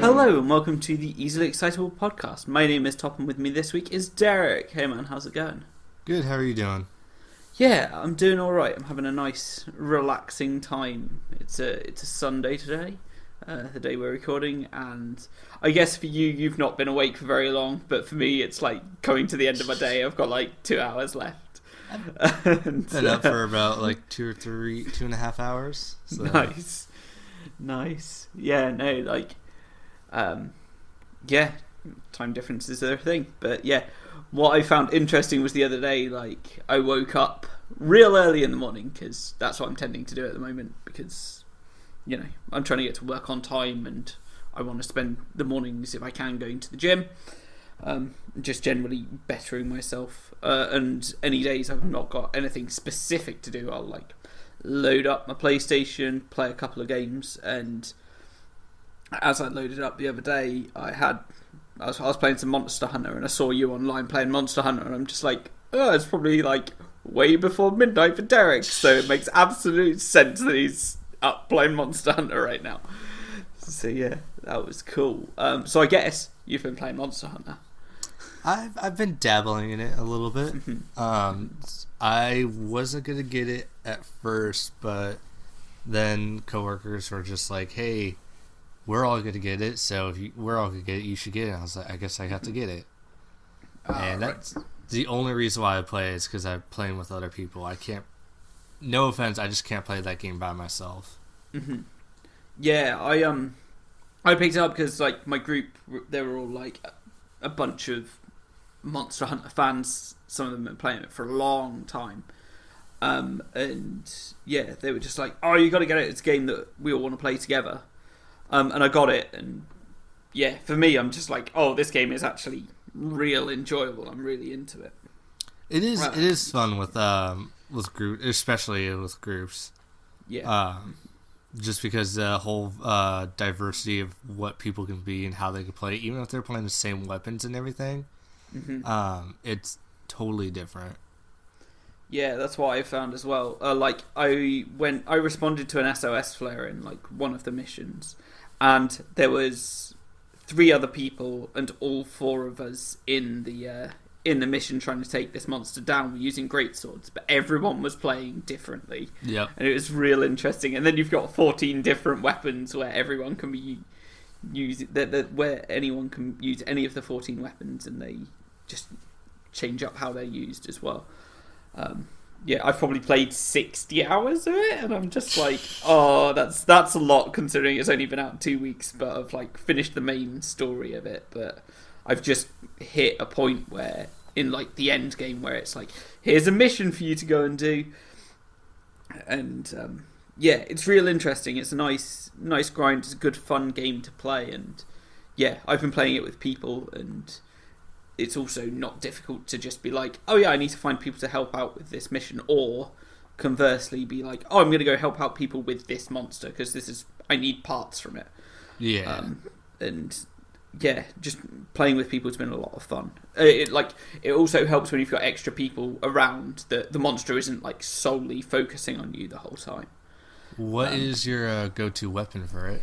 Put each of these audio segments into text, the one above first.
Hello and welcome to the Easily Excitable podcast. My name is Top and with me this week is Derek. Hey man, how's it going? Good, how are you doing? Yeah, I'm doing alright. I'm having a nice, relaxing time. It's a Sunday today, the day we're recording, and I guess for you, you've not been awake for very long, but for me, it's like coming to the end of my day. I've got like 2 hours left. Been up for about like 2.5 hours. So. Nice. Yeah, no, like... yeah, time differences are a thing. But yeah, what I found interesting was the other day, like, I woke up real early in the morning, because that's what I'm tending to do at the moment, because, you know, I'm trying to get to work on time, and I want to spend the mornings, if I can, going to the gym, just generally bettering myself, and any days I've not got anything specific to do, I'll, like, load up my PlayStation, play a couple of games, and... as I loaded up the other day, I was playing some Monster Hunter, and I saw you online playing Monster Hunter, and I'm just like, oh, it's probably like way before midnight for Derek, so it makes absolute sense that he's up playing Monster Hunter right now. So yeah, that was cool. So I guess you've been playing Monster Hunter. I've been dabbling in it a little bit. I wasn't gonna get it at first, but then coworkers were just like, hey, we're all going to get it, so if we're all going to get it, you should get it. I was like, I guess I got to get it. And that's the only reason why I play is because I'm playing with other people. I can't, no offense, I just can't play that game by myself. Mm-hmm. Yeah, I picked it up because, like, my group, they were all, like, a bunch of Monster Hunter fans. Some of them have been playing it for a long time. And, yeah, they were just like, oh, you got to get it. It's a game that we all want to play together. And I got it, and yeah, for me, I'm just like, oh, this game is actually real enjoyable. I'm really into it. It is. Right. It is fun with group, especially with groups. Yeah. Just because the whole diversity of what people can be and how they can play, even if they're playing the same weapons and everything, it's totally different. Yeah, that's what I found as well. Like, I responded to an SOS flare in like one of the missions, and there was 3 other people, and all 4 of us in the mission trying to take this monster down were using greatswords, but everyone was playing differently. Yeah, and it was real interesting. And then you've got 14 different weapons where everyone can be where anyone can use any of the 14 weapons, and they just change up how they're used as well. Yeah, I've probably played 60 hours of it, and I'm just like, oh, that's a lot considering it's only been out 2 weeks, but I've like finished the main story of it. But I've just hit a point where, in like the end game, where it's like, here's a mission for you to go and do, and yeah, it's real interesting. It's a nice grind. It's a good fun game to play, and yeah, I've been playing it with people, and it's also not difficult to just be like, oh yeah, I need to find people to help out with this mission, or conversely be like, oh, I'm going to go help out people with this monster because I need parts from it. Yeah. And yeah, just playing with people has been a lot of fun. It also helps when you've got extra people around that the monster isn't like solely focusing on you the whole time. What is your go-to weapon for it?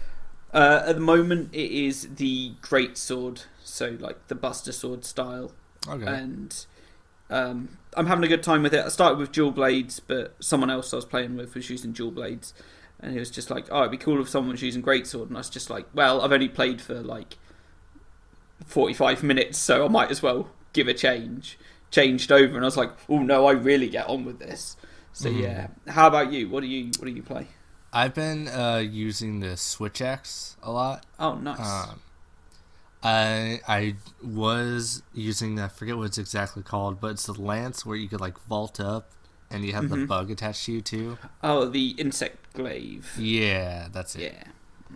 At the moment, it is the greatsword, so like the Buster Sword style. Okay. And I'm having a good time with it. I started with dual blades, but someone else I was playing with was using dual blades, and it was just like, oh, it'd be cool if someone was using greatsword, and I was just like, well, I've only played for like 45 minutes, so I might as well give a change. Changed over, and I was like, oh no, I really get on with this. So yeah. How about you? What do you play? I've been using the Switch X a lot. Oh, nice. I was using, I forget what it's exactly called, but it's the lance where you could like vault up and you have the bug attached to you too. Oh, the insect glaive. Yeah, that's it. Yeah.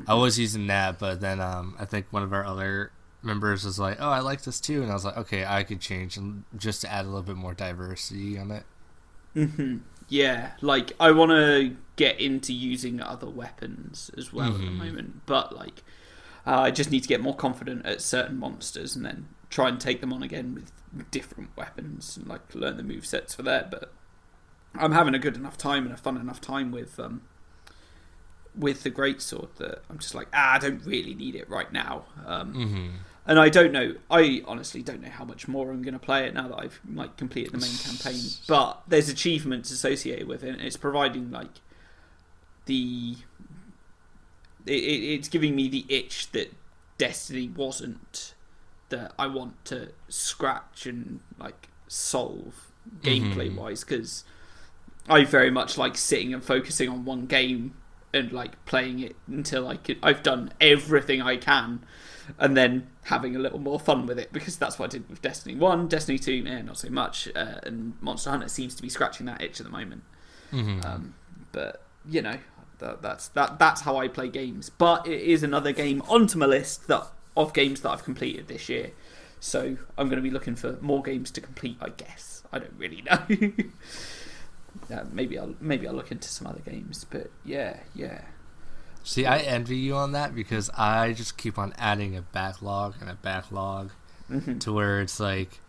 I was using that, but then I think one of our other members was like, oh, I like this too, and I was like, okay, I could change and just to add a little bit more diversity on it. Yeah, like, I want to get into using other weapons as well at the moment, but like, I just need to get more confident at certain monsters and then try and take them on again with different weapons and like learn the movesets for that. But I'm having a good enough time and a fun enough time with with the greatsword that I'm just like, I don't really need it right now. And I don't know. I honestly don't know how much more I'm going to play it now that I've like completed the main campaign. But there's achievements associated with it. And it's providing like it's giving me the itch that Destiny wasn't, that I want to scratch and like solve gameplay wise, because I very much like sitting and focusing on one game and like playing it until I've done everything I can, and then having a little more fun with it, because that's what I did with Destiny 1, Destiny 2, not so much, and Monster Hunter seems to be scratching that itch at the moment. But you know, that's how I play games. But it is another game onto my list of games that I've completed this year, so I'm going to be looking for more games to complete, I guess. I don't really know. Maybe I'll look into some other games, but yeah. See, I envy you on that, because I just keep on adding a backlog and a backlog to where it's like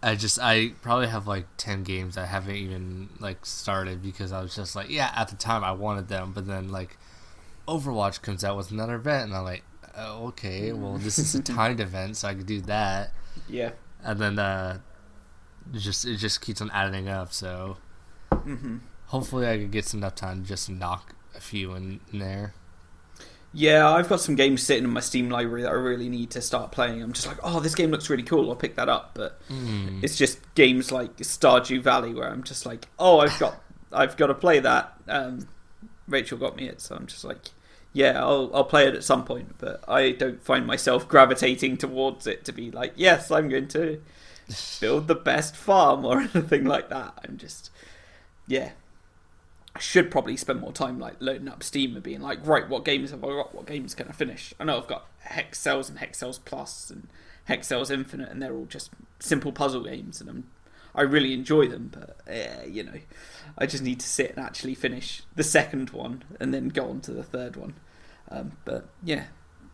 I probably have like 10 games I haven't even like started, because I was just like, yeah, at the time I wanted them, but then like Overwatch comes out with another event and I'm like, oh, okay, well this is a timed event, so I could do that. Yeah. And then it just keeps on adding up, so hopefully I could get enough time to just knock a few in there. Yeah, I've got some games sitting in my Steam library that I really need to start playing. I'm just like, oh, this game looks really cool, I'll pick that up. But it's just games like Stardew Valley where I'm just like, oh, I've got to play that. Rachel got me it, so I'm just like, yeah, I'll play it at some point. But I don't find myself gravitating towards it to be like, yes, I'm going to build the best farm or anything like that. I'm just, yeah. I should probably spend more time like loading up Steam and being like, right, what games have I got? What games can I finish? I know I've got Hex Cells and Hex Cells Plus and Hex Cells Infinite, and they're all just simple puzzle games, and I really enjoy them. But you know, I just need to sit and actually finish the second one and then go on to the third one. But yeah,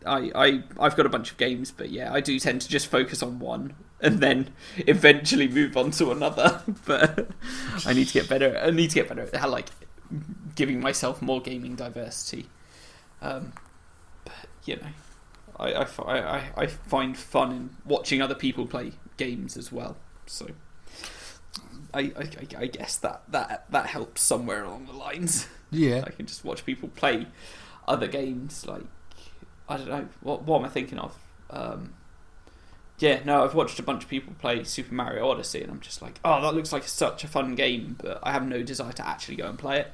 I've got a bunch of games, but yeah, I do tend to just focus on one and then eventually move on to another. But I need to get better. I need to get better at like giving myself more gaming diversity. But you know, I find fun in watching other people play games as well. So I guess that helps somewhere along the lines. Yeah, I can just watch people play other games. Like, I don't know, what am I thinking of? Yeah, no, I've watched a bunch of people play Super Mario Odyssey, and I'm just like, oh, that looks like such a fun game, but I have no desire to actually go and play it.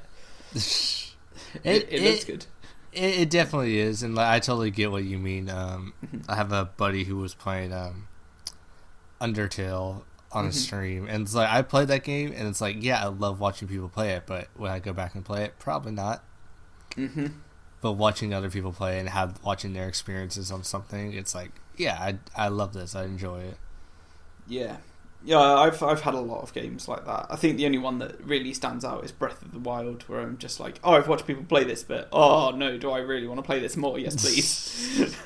It looks good. It definitely is, and like, I totally get what you mean. I have a buddy who was playing Undertale on a stream, and it's like, I played that game, and it's like, yeah, I love watching people play it, but when I go back and play it, probably not. But watching other people play and watching their experiences on something, it's like, yeah, I love this. I enjoy it. Yeah, I've had a lot of games like that. I think the only one that really stands out is Breath of the Wild, where I'm just like, oh, I've watched people play this, but oh no, do I really want to play this more? Yes, please.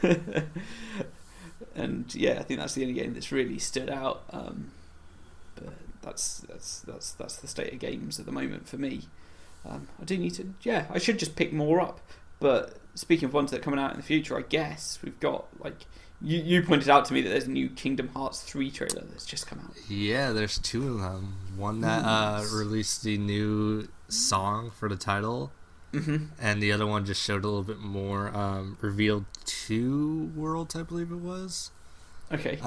And yeah, I think that's the only game that's really stood out. But that's the state of games at the moment for me. I do need to. Yeah, I should just pick more up. But speaking of ones that are coming out in the future, I guess we've got like. You pointed out to me that there's a new Kingdom Hearts 3 trailer that's just come out. Yeah, there's two of them. One that released the new song for the title, and the other one just showed a little bit more, revealed 2 worlds, I believe it was. Okay.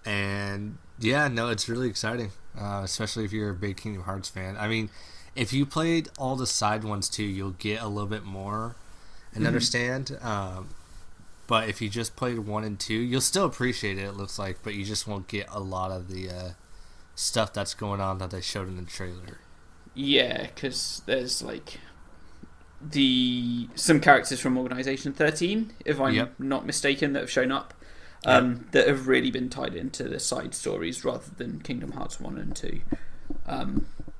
And yeah, no, it's really exciting, especially if you're a big Kingdom Hearts fan. I mean, if you played all the side ones too, you'll get a little bit more and understand. But if you just played 1 and 2, you'll still appreciate it, it looks like, but you just won't get a lot of the stuff that's going on that they showed in the trailer. Yeah, because there's like some characters from Organization 13, if I'm not mistaken, that have shown up, that have really been tied into the side stories rather than Kingdom Hearts 1 and 2.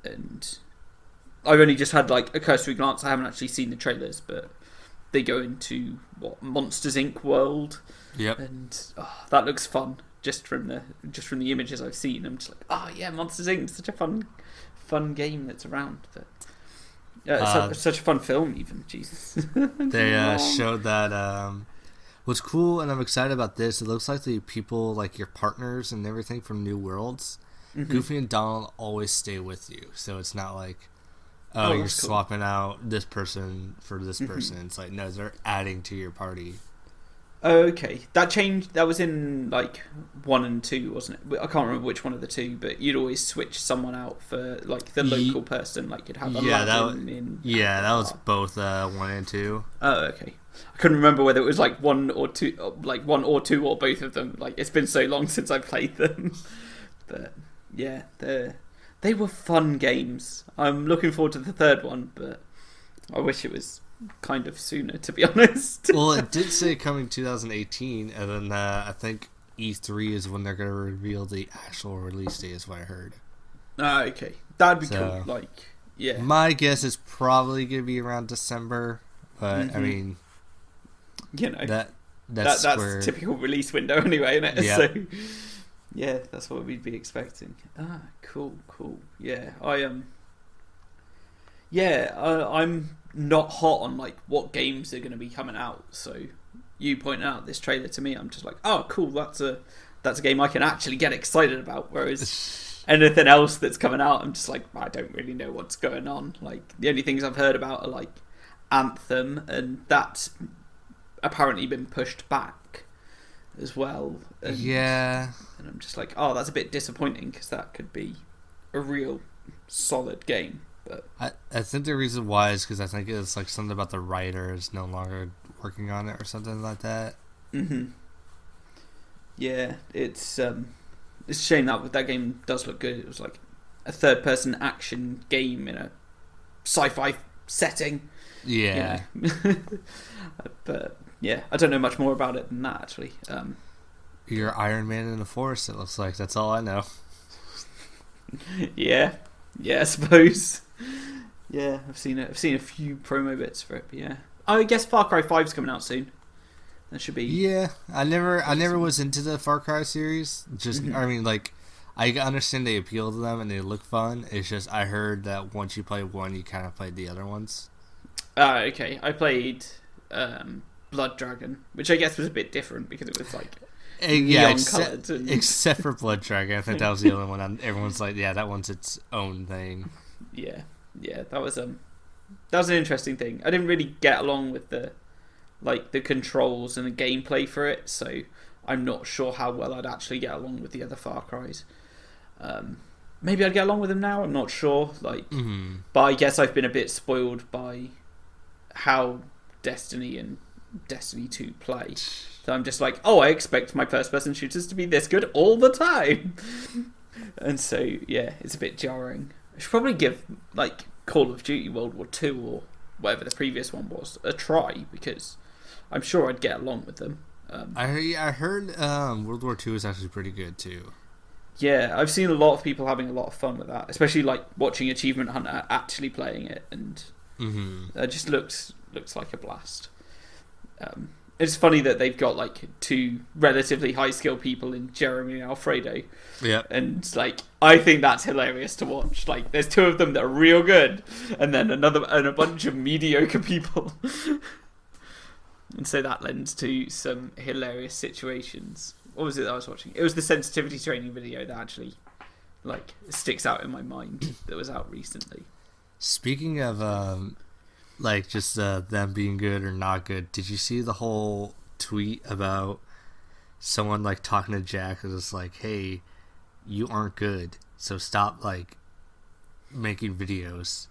And I've only just had like a cursory glance. I haven't actually seen the trailers, but they go into Monsters Inc. world, and that looks fun. Just from the images I've seen, I'm just like, oh yeah, Monsters Inc. is such a fun game that's around. But Yeah, it's such a fun film, even. Jesus. They showed that. What's cool, and I'm excited about this. It looks like the people, like your partners and everything from New Worlds, Goofy and Donald always stay with you. So it's not like, you're cool. Swapping out this person for this person. It's like, no, they're adding to your party. Oh, okay. That changed. That was in like 1 and 2, wasn't it? I can't remember which one of the two, but you'd always switch someone out for like the local person. Like you'd have Aladdin that was both 1 and 2. Oh, okay. I couldn't remember whether it was like 1 or 2, like 1 or 2 or both of them. Like it's been so long since I played them, but yeah, they were fun games. I'm looking forward to the third one, but I wish it was kind of sooner, to be honest. Well, it did say coming 2018, and then I think E3 is when they're going to reveal the actual release date, is what I heard. Okay. That'd be cool. Like, yeah. My guess is probably going to be around December, but I mean, you know, that's typical release window anyway, isn't it? Yeah. So, yeah, that's what we'd be expecting. Cool. Yeah, I'm not hot on like what games are going to be coming out. So you pointed out this trailer to me, I'm just like, oh, cool. That's a game I can actually get excited about. Whereas anything else that's coming out, I'm just like, I don't really know what's going on. Like the only things I've heard about are like Anthem, and that's apparently been pushed back as well. And I'm just like, oh, that's a bit disappointing because that could be a real solid game. But I think the reason why is because I think it's like something about the writer is no longer working on it or something like that. Yeah, it's a shame that game does look good. It was like a third-person action game in a sci-fi setting. Yeah. You know? But yeah, I don't know much more about it than that actually. You're Iron Man in the Forest, it looks like. That's all I know. Yeah, I suppose. Yeah, I've seen it. I've seen a few promo bits for it, but yeah. I guess Far Cry 5's coming out soon. That should be. Yeah, I never was into the Far Cry series. Just I mean, like, I understand they appeal to them and they look fun. It's just I heard that once you play one, you kind of played the other ones. Okay. I played Blood Dragon, which I guess was a bit different because it was like except for Blood Dragon. I think that was the only one. Everyone's like, yeah, that one's its own thing. Yeah, that was an interesting thing. I didn't really get along with the controls and the gameplay for it, so I'm not sure how well I'd actually get along with the other Far Cries. Maybe I'd get along with them now. I'm not sure. But I guess I've been a bit spoiled by how Destiny and Destiny 2 play. So I'm just like, I expect my first-person shooters to be this good all the time. And so, yeah, it's a bit jarring. I should probably give, like, Call of Duty World War 2 or whatever the previous one was a try, because I'm sure I'd get along with them. I heard World War 2 is actually pretty good, too. Yeah, I've seen a lot of people having a lot of fun with that, especially, like, watching Achievement Hunter actually playing it, and it just looks like a blast. It's funny that they've got like two relatively high skilled people in Jeremy and Alfredo. Yeah. And like I think that's hilarious to watch. Like there's two of them that are real good and then a bunch of mediocre people. And so that lends to some hilarious situations. What was it that I was watching? It was the sensitivity training video that actually like sticks out in my mind that was out recently. Speaking of like just them being good or not good, did you see the whole tweet about someone like talking to Jack and it's like, hey, you aren't good, so stop like making videos?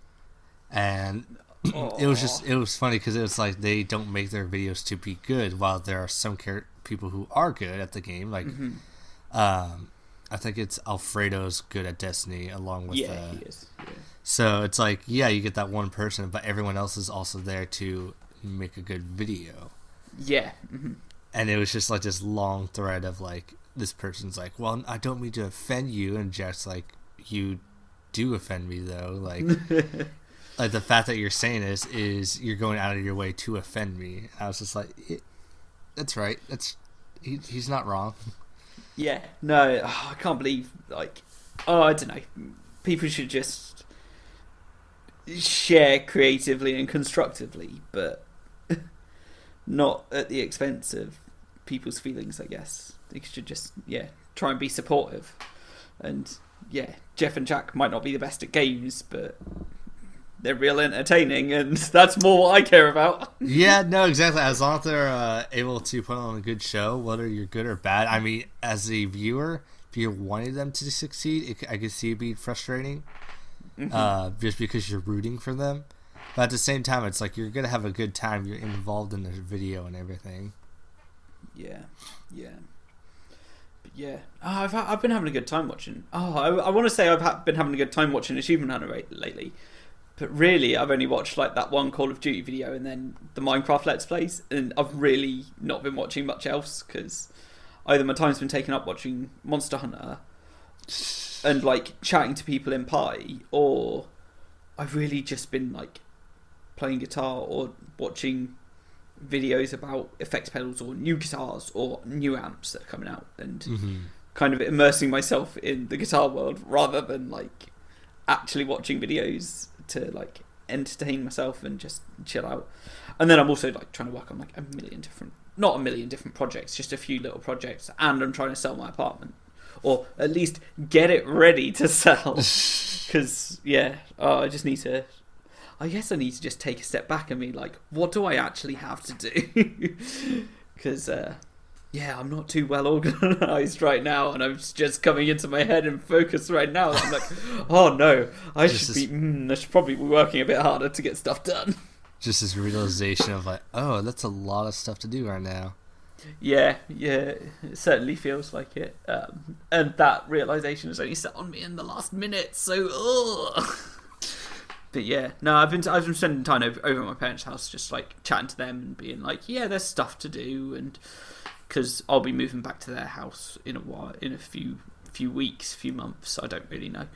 And it was funny because it was like they don't make their videos to be good, while there are some people who are good at the game, like I think it's Alfredo's good at Destiny along with he is. Yeah. So it's like, yeah, you get that one person, but everyone else is also there to make a good video. Yeah. And it was just like this long thread of like, this person's like, well, I don't mean to offend you. And Jack's like, you do offend me though. Like, like the fact that you're saying this is you're going out of your way to offend me. And I was just like, that's right. He's not wrong. Yeah. No, I can't believe, like, I don't know. People should just share creatively and constructively, but not at the expense of people's feelings, I guess. They should just, try and be supportive. And, Jeff and Jack might not be the best at games, but they're real entertaining, and that's more what I care about. Yeah, no, exactly. As long as they're able to put on a good show, whether you're good or bad. I mean, as a viewer, if you wanted them to succeed, I could see it being frustrating, just because you're rooting for them. But at the same time, it's like you're going to have a good time. You're involved in the video and everything. Yeah. But I've been having a good time watching. I want to say I've been having a good time watching Achievement Hunter lately. But really, I've only watched like that one Call of Duty video and then the Minecraft Let's Plays, and I've really not been watching much else because either my time's been taken up watching Monster Hunter and like chatting to people in Pi, or I've really just been like playing guitar or watching videos about effects pedals or new guitars or new amps that are coming out, and kind of immersing myself in the guitar world rather than like actually watching videos to like entertain myself and just chill out. And then I'm also like trying to work on like not a million different projects, just a few little projects, and I'm trying to sell my apartment, or at least get it ready to sell, because I guess I need to just take a step back and be like, what do I actually have to do? Because I'm not too well organised right now, and I'm just coming into my head and focus right now. I'm like, oh no, I should probably be working a bit harder to get stuff done. Just this realization of like, oh, that's a lot of stuff to do right now. Yeah, it certainly feels like it. And that realization has only set on me in the last minute, so But I've been spending time over at my parents' house, just like chatting to them and being like, there's stuff to do, and because I'll be moving back to their house in a few weeks, few months, I don't really know.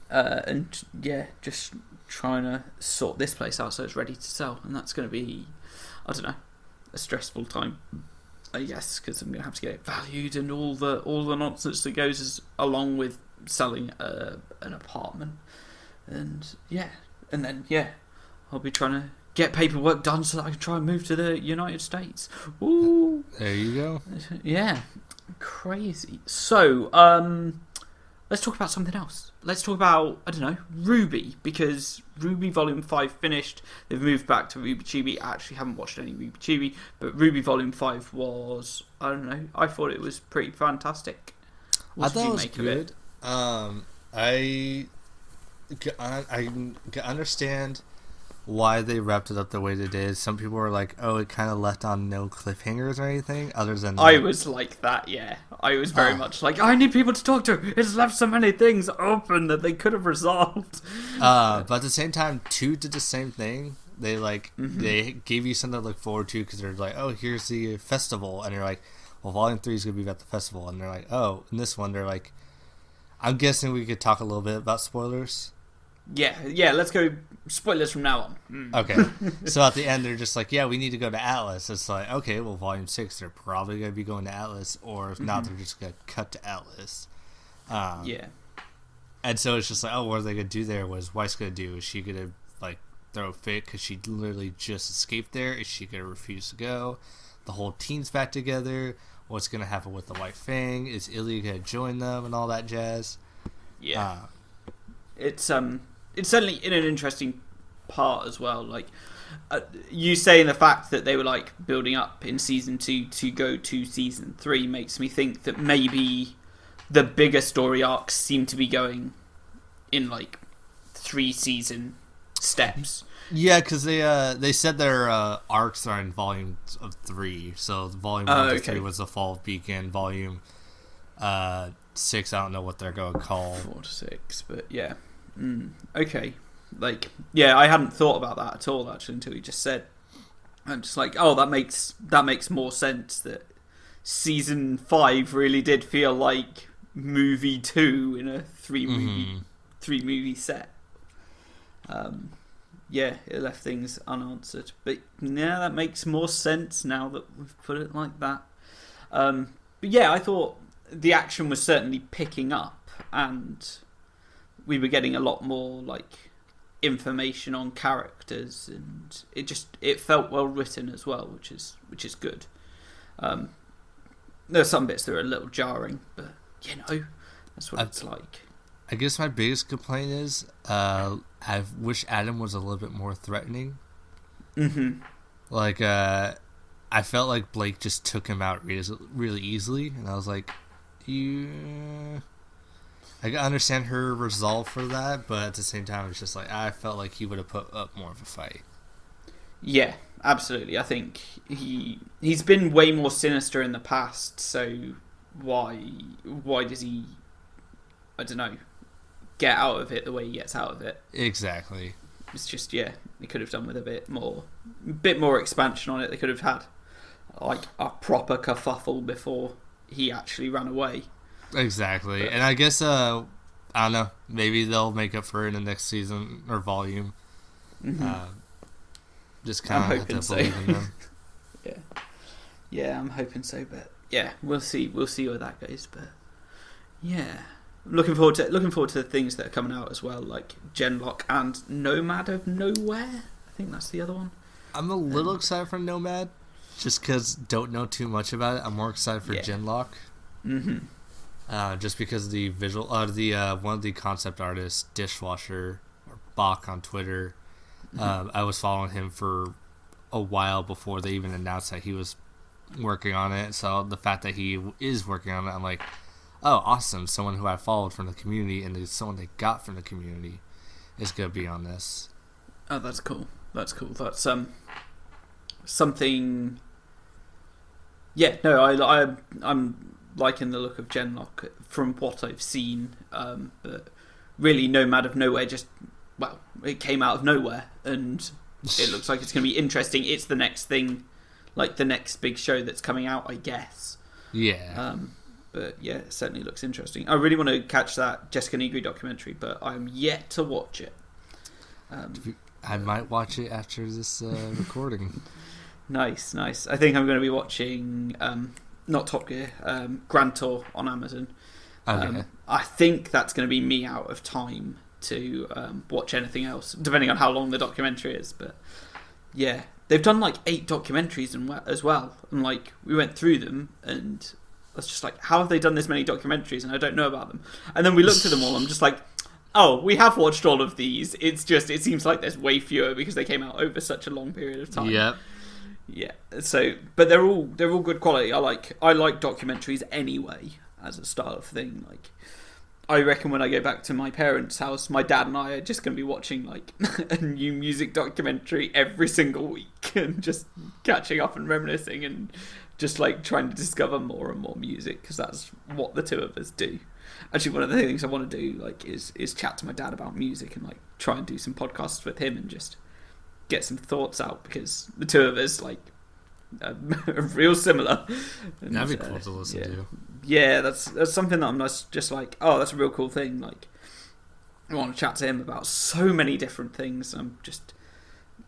And just trying to sort this place out so it's ready to sell, and that's going to be, I don't know, a stressful time, I guess, because I'm going to have to get it valued and all the nonsense that goes along with selling an apartment. And then I'll be trying to get paperwork done so that I can try and move to the United States. Ooh, there you go. Yeah, crazy. So, let's talk about something else. Let's talk about, I don't know, Ruby, because Ruby Volume 5 finished. They've moved back to Ruby Chibi. I actually haven't watched any Ruby Chibi, but Ruby Volume 5 was, I don't know, I thought it was pretty fantastic. I thought it was good. I understand why they wrapped it up the way they did. Some people were like, oh, it kind of left on no cliffhangers or anything other than I was like that. I was very much like, I need people to talk to. It's left so many things open that they could have resolved. But at the same time, 2 did the same thing. They they gave you something to look forward to, because they're like, oh, here's the festival, and you're like, well, Volume 3 is going to be about the festival, and they're like, oh, in this one, they're like, I'm guessing we could talk a little bit about spoilers. Yeah, let's go spoilers from now on. Okay. So at the end, they're just like, we need to go to Atlas. It's like, okay, well, Volume 6, they're probably going to be going to Atlas, or if not, they're just going to cut to Atlas. And so it's just like, oh, what are they going to do there? What is Weiss going to do? Is she going to, like, throw a fit because she literally just escaped there? Is she going to refuse to go? The whole team's back together. What's going to happen with the White Fang? Is Ilya going to join them and all that jazz? It's certainly in an interesting part as well. Like, you saying the fact that they were like building up in season 2 to go to season 3 makes me think that maybe the bigger story arcs seem to be going in like 3 season steps. Yeah, because they said their arcs are in volume of 3. So volume 1 to 3 was the Fall of Beacon. Volume 6, I don't know what they're going to call 4 to 6, but yeah. Okay. Like, I hadn't thought about that at all actually until you just said. I'm just like, oh, that makes more sense, that season 5 really did feel like movie 2 in a 3 movie set. It left things unanswered, but that makes more sense now that we've put it like that. But I thought the action was certainly picking up, and we were getting a lot more like information on characters, and it felt well written as well, which is good. There's some bits that are a little jarring, but that's what it's like. I guess my biggest complaint is I wish Adam was a little bit more threatening. Mm-hmm. Like, I felt like Blake just took him out really easily, and I was like, I understand her resolve for that, but at the same time, it's just like, I felt like he would have put up more of a fight. Yeah, absolutely. I think he's been way more sinister in the past, so why does he, I don't know, get out of it the way he gets out of it? Exactly. It's just, they could have done with a bit more expansion on it. They could have had like a proper kerfuffle before he actually ran away. Exactly. But, and I guess I don't know, maybe they'll make up for it in the next season or volume. Mm-hmm. Just kind of have to believe in them. Yeah, I'm hoping so, but we'll see where that goes. But looking forward to the things that are coming out as well, like Genlock and Nomad of Nowhere. I think that's the other one. I'm a little excited for Nomad, just because don't know too much about it. I'm more excited for Genlock. Mm-hmm. Just because the visual, one of the concept artists, Dishwasher or Bach on Twitter. Mm-hmm. I was following him for a while before they even announced that he was working on it. So the fact that he is working on it, I'm like, oh, awesome! Someone who I followed from the community and someone they got from the community is going to be on this. Oh, that's cool. That's something. Yeah, no, I'm liking the look of Genlock from what I've seen, but really, Nomad of Nowhere it came out of nowhere, and it looks like it's going to be interesting. It's the next thing, like the next big show that's coming out, I guess. Yeah. But yeah, it certainly looks interesting. I really want to catch that Jessica Negri documentary, but I'm yet to watch it. I might watch it after this recording. Nice. I think I'm going to be watching, not Top Gear, Grand Tour on Amazon. Okay. I think that's going to be me out of time to watch anything else, depending on how long the documentary is. But yeah, they've done like 8 documentaries as well, and like we went through them, and I was just like, how have they done this many documentaries and I don't know about them? And then we looked at them all, I'm just like, oh, we have watched all of these. It's just, it seems like there's way fewer because they came out over such a long period of time. Yep. Yeah. So, but they're all good quality. I like documentaries anyway as a style of thing. Like, I reckon when I go back to my parents' house, my dad and I are just going to be watching like a new music documentary every single week and just catching up and reminiscing and just like trying to discover more and more music, because that's what the two of us do. Actually, one of the things I want to do like is chat to my dad about music and like try and do some podcasts with him and just get some thoughts out, because the two of us like are real similar. And, that'd be cool to listen to. Yeah, that's something that I'm just like, oh, that's a real cool thing. Like, I want to chat to him about so many different things. I'm just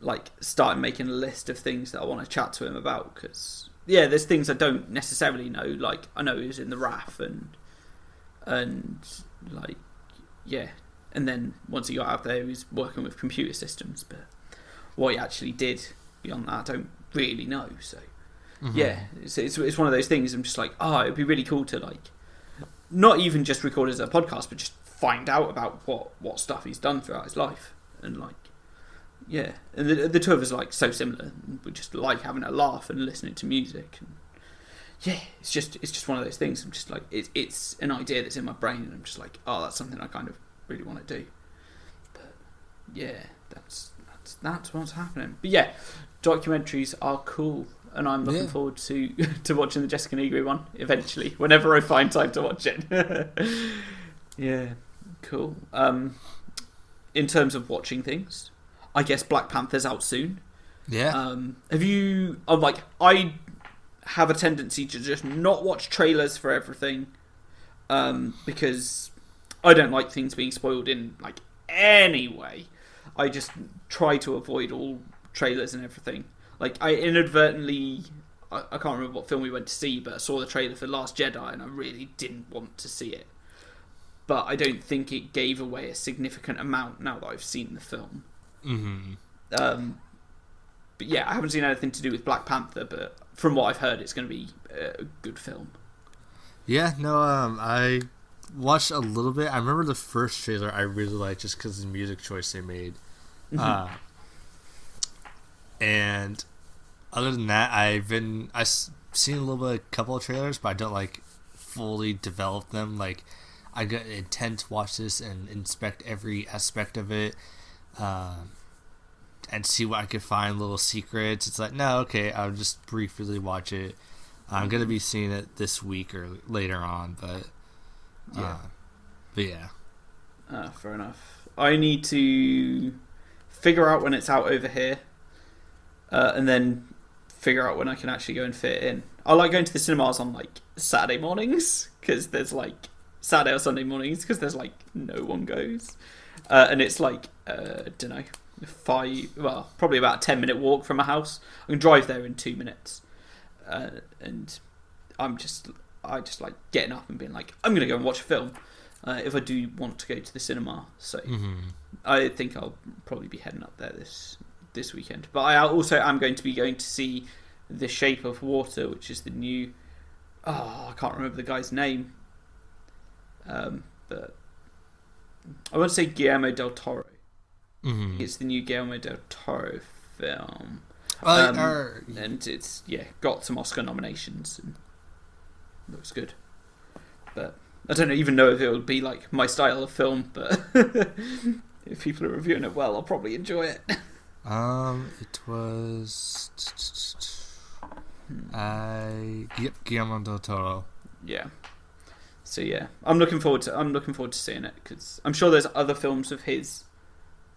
like starting making a list of things that I want to chat to him about, because there's things I don't necessarily know. Like, I know he was in the RAF and like, and then once he got out there, he was working with computer systems, but what he actually did beyond that, I don't really know. So it's one of those things. I'm just like, oh, it'd be really cool to like not even just record as a podcast, but just find out about what stuff he's done throughout his life. And like, and the two of us are like so similar. We just like having a laugh and listening to music. And it's just one of those things. I'm just like, it's an idea that's in my brain, and I'm just like, oh, that's something I kind of really want to do. But that's what's happening. But documentaries are cool, and I'm looking forward to watching the Jessica Negri one eventually, whenever I find time to watch it. Cool. In terms of watching things, I guess Black Panther's out soon. Have you? I have a tendency to just not watch trailers for everything, because I don't like things being spoiled in like any way. I just try to avoid all trailers and everything. Like, I inadvertently, I can't remember what film we went to see, but I saw the trailer for Last Jedi and I really didn't want to see it. but I don't think it gave away a significant amount now that I've seen the film. Mm-hmm. But yeah, I haven't seen anything to do with Black Panther, but from what I've heard, it's going to be a good film. Yeah, no, I watched a little bit. I remember the first trailer I really liked just because of the music choice they made. Mm-hmm. And other than that, I've seen a little bit, a couple of trailers, but I don't like fully develop them. Like, I got intent to watch this and inspect every aspect of it, and see what I could find, little secrets. It's like, no, okay, I'll just briefly watch it. I'm gonna be seeing it this week or later on, but yeah. Fair enough. I need to figure out when it's out over here, and then figure out when I can actually go and fit it in. I like going to the cinemas on like Saturday mornings because there's like Saturday or Sunday mornings because there's like no one goes, and it's like don't know, probably about a 10-minute walk from my house. I can drive there in 2 minutes, and I just like getting up and being like, I'm gonna go and watch a film if I do want to go to the cinema. So I think I'll probably be heading up there this weekend. But I also am going to see The Shape of Water, which is the new... I can't remember the guy's name. But I want to say Guillermo del Toro. Mm-hmm. It's the new Guillermo del Toro film. And it's got some Oscar nominations and looks good. But I don't even know if it would be like my style of film, but if people are reviewing it well, I'll probably enjoy it. It was Guillermo del Toro. Yeah. So yeah, I'm looking forward to seeing it because I'm sure there's other films of his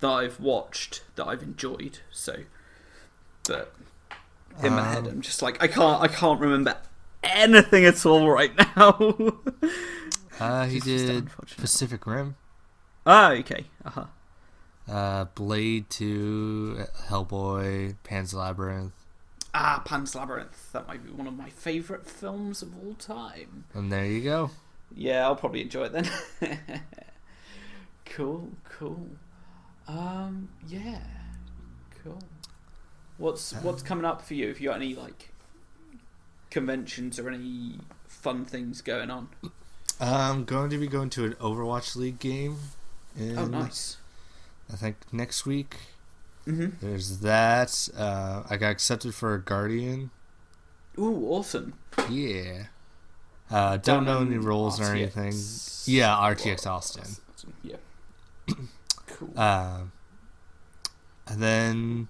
that I've watched that I've enjoyed. So, but in my head, I'm just like I can't remember anything at all right now. He did Pacific Rim. Okay. Blade 2, Hellboy, Pan's Labyrinth. Pan's Labyrinth. That might be one of my favourite films of all time. And there you go. Yeah, I'll probably enjoy it then. Cool. Yeah. Cool. What's coming up for you? Have you got any like conventions or any fun things going on? I'm going to be going to an Overwatch League game. Oh, nice. I think next week. Mm-hmm. There's that. I got accepted for a Guardian. Ooh, awesome. Yeah. Don't know any roles or anything. Yeah, RTX Austin. Awesome. Yeah. Cool. And then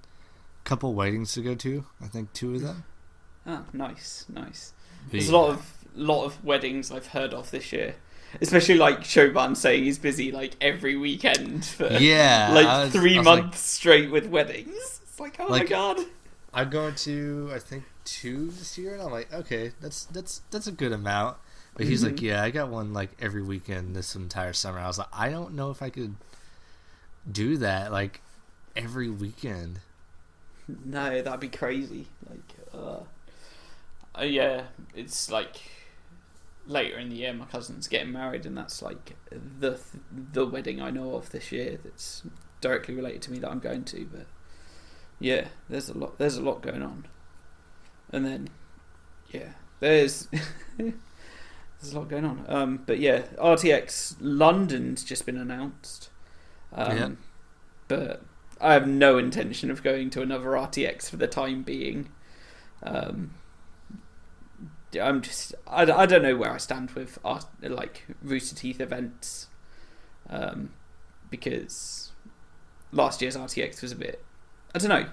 a couple weddings to go to. I think 2 of them. Nice. There's a lot of weddings I've heard of this year. Especially like Shoban saying he's busy like every weekend for 3 months straight with weddings. It's like, oh my god. I'm going to I think 2 this year, and I'm like, okay, that's a good amount. But he's like, yeah, I got one like every weekend this entire summer. I was like, I don't know if I could do that like every weekend. No, that'd be crazy. Like, yeah, it's like later in the year my cousin's getting married, and that's like the wedding I know of this year that's directly related to me that I'm going to. But yeah, there's a lot going on, and then there's a lot going on. But yeah, RTX London's just been announced, but I have no intention of going to another RTX for the time being. I don't know where I stand with like Rooster Teeth events, because last year's RTX was a bit, I don't know.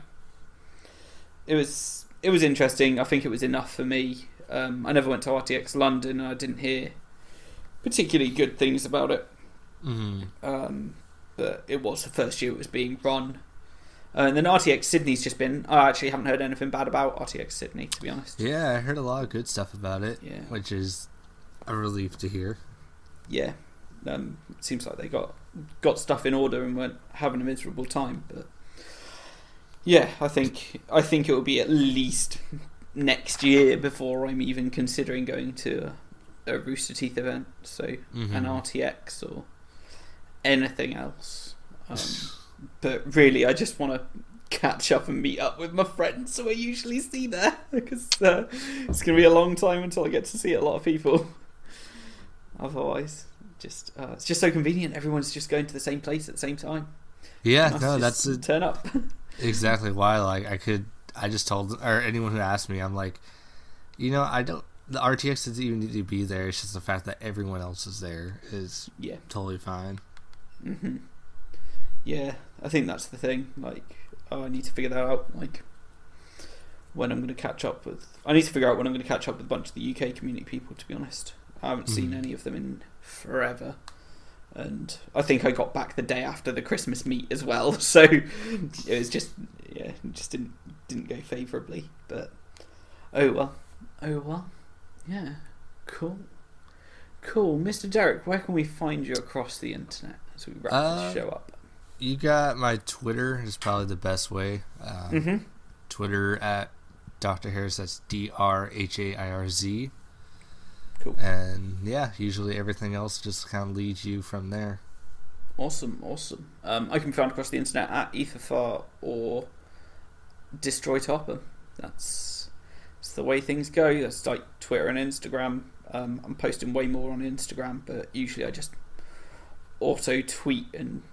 It was interesting. I think it was enough for me. I never went to RTX London, and I didn't hear particularly good things about it. Mm-hmm. But it was the first year it was being run. And then RTX Sydney's just been... I actually haven't heard anything bad about RTX Sydney, to be honest. Yeah, I heard a lot of good stuff about it, which is a relief to hear. Yeah. It seems like they got stuff in order and weren't having a miserable time. But yeah, I think it will be at least next year before I'm even considering going to a Rooster Teeth event, so an RTX or anything else. But really, I just want to catch up and meet up with my friends who I usually see there, because it's going to be a long time until I get to see a lot of people. Otherwise, it's just so convenient. Everyone's just going to the same place at the same time. Yeah, no, that's turn up. Exactly why. Like, I just told, or anyone who asked me, I'm like, the RTX doesn't even need to be there. It's just the fact that everyone else is there is totally fine. Mm-hmm. Yeah, I think that's the thing. Like, I need to figure that out. Like, when I'm going to catch up with, I need to figure out when I'm going to catch up with a bunch of the UK community people. To be honest, I haven't seen any of them in forever. And I think I got back the day after the Christmas meet as well, so it was just didn't go favourably. But oh well, yeah, cool, Mr. Derek. Where can we find you across the internet as we wrap this show up? You got my Twitter is probably the best way. Twitter at Dr. Harris. That's DrHairz. Cool. And yeah, usually everything else just kind of leads you from there. Awesome. I can be found across the internet at Etherfar or Destroy Topper. That's the way things go. That's like Twitter and Instagram. I'm posting way more on Instagram, but usually I just auto tweet and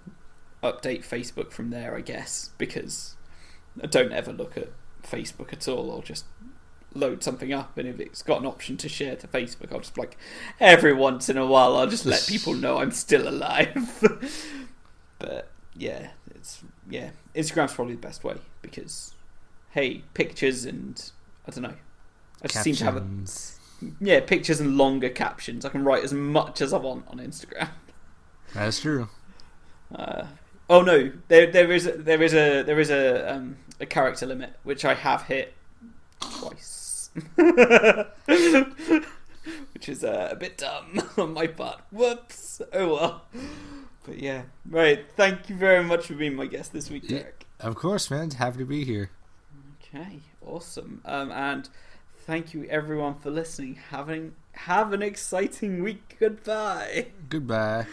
update Facebook from there, I guess, because I don't ever look at Facebook at all. I'll just load something up, and if it's got an option to share to Facebook, I'll just every once in a while I'll just let people know I'm still alive. But Instagram's probably the best way, because pictures and I don't know, I just seem to have pictures and longer captions. I can write as much as I want on Instagram. That's true. Oh no, there is a character limit which I have hit twice. Which is a bit dumb on my part. Whoops. Oh well. But yeah, right. Thank you very much for being my guest this week, Derek. Of course, man. Happy to be here. Okay, awesome. And thank you everyone for listening. Have an exciting week. Goodbye. Goodbye.